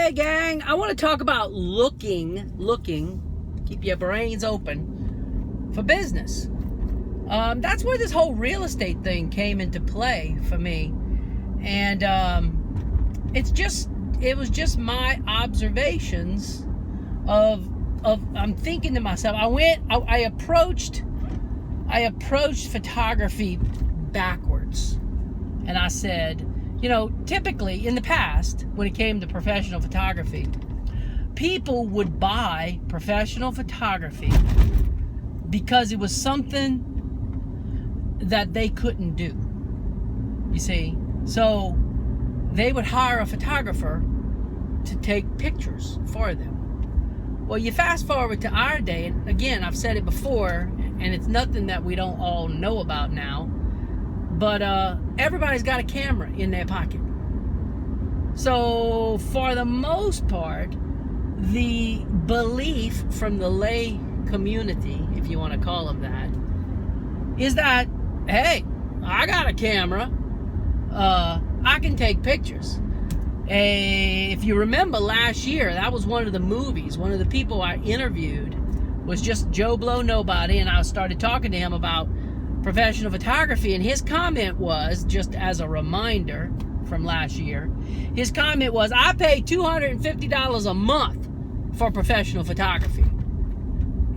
Hey gang, I want to talk about looking, keep your brains open for business. That's where this whole real estate thing came into play for me. And it was just my observations of I'm thinking to myself, I approached photography backwards. And I said, typically in the past, when it came to professional photography, people would buy professional photography because it was something that they couldn't do. You see? So they would hire a photographer to take pictures for them. Well, you fast forward to our day, and again, I've said it before, and it's nothing that we don't all know about now, but everybody's got a camera in their pocket. So for the most part, the belief from the lay community, if you want to call them that, is that, hey, I got a camera, I can take pictures. If you remember last year, that was one of the movies. One of the people I interviewed was just Joe Blow Nobody, and I started talking to him about professional photography, and his comment was, just as a reminder from last year, his comment was, I pay $250 a month for professional photography.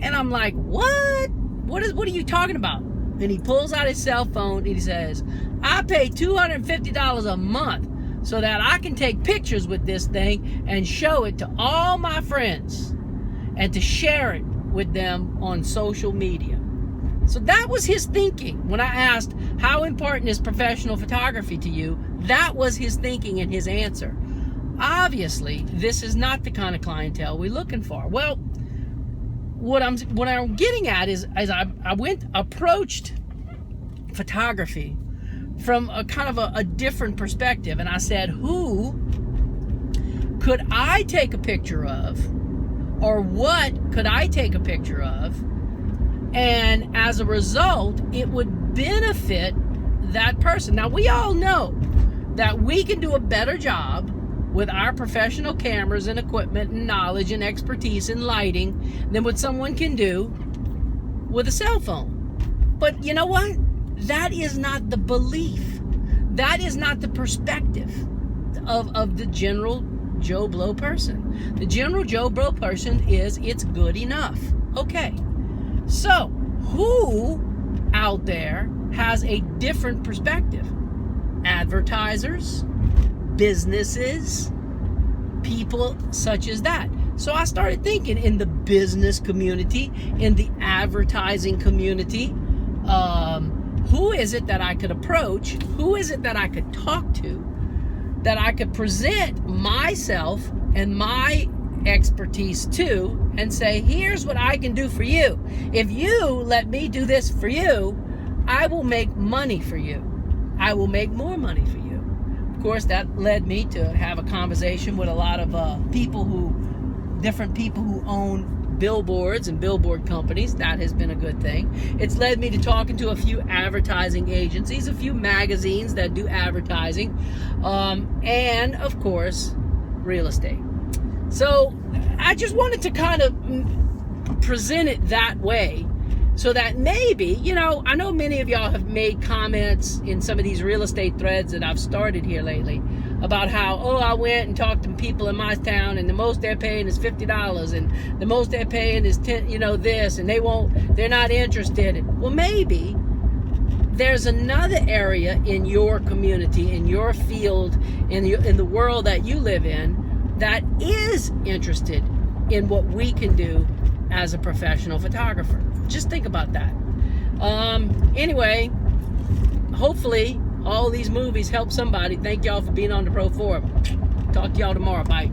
And I'm like, what? What are you talking about? And he pulls out his cell phone and he says, I pay $250 a month so that I can take pictures with this thing and show it to all my friends and to share it with them on social media. So that was his thinking. When I asked, how important is professional photography to you? That was his thinking and his answer. Obviously, this is not the kind of clientele we're looking for. Well, what I'm getting at is I approached photography from a kind of a different perspective, and I said, who could I take a picture of, or what could I take a picture of, and as a result it would benefit that person. Now, we all know that we can do a better job with our professional cameras and equipment and knowledge and expertise in lighting than what someone can do with a cell phone. But you know what? That is not the belief. That is not the perspective of the general Joe Blow person. The general Joe Blow person is, it's good enough. Okay. So, who out there has a different perspective? Advertisers, businesses, people such as that. So I started thinking, in the business community, in the advertising community, who is it that I could approach? Who is it that I could talk to? That I could present myself and my expertise to and say, here's what I can do for you. If you let me do this for you, I will make money for you. I will make more money for you. Of course, that led me to have a conversation with a lot of different people who own billboards and billboard companies. That has been a good thing. It's led me to talking to a few advertising agencies, a few magazines that do advertising, and of course, real estate. So I just wanted to kind of present it that way, so that maybe, I know many of y'all have made comments in some of these real estate threads that I've started here lately about how, I went and talked to people in my town, and the most they're paying is $50, and the most they're paying is this, and they're not interested. Well, maybe there's another area in your community, in your field, in the world that you live in, that is interested in what we can do as a professional photographer. Just think about that. Anyway, hopefully all these movies help somebody. Thank y'all for being on the Pro Forum. Talk to y'all tomorrow. Bye.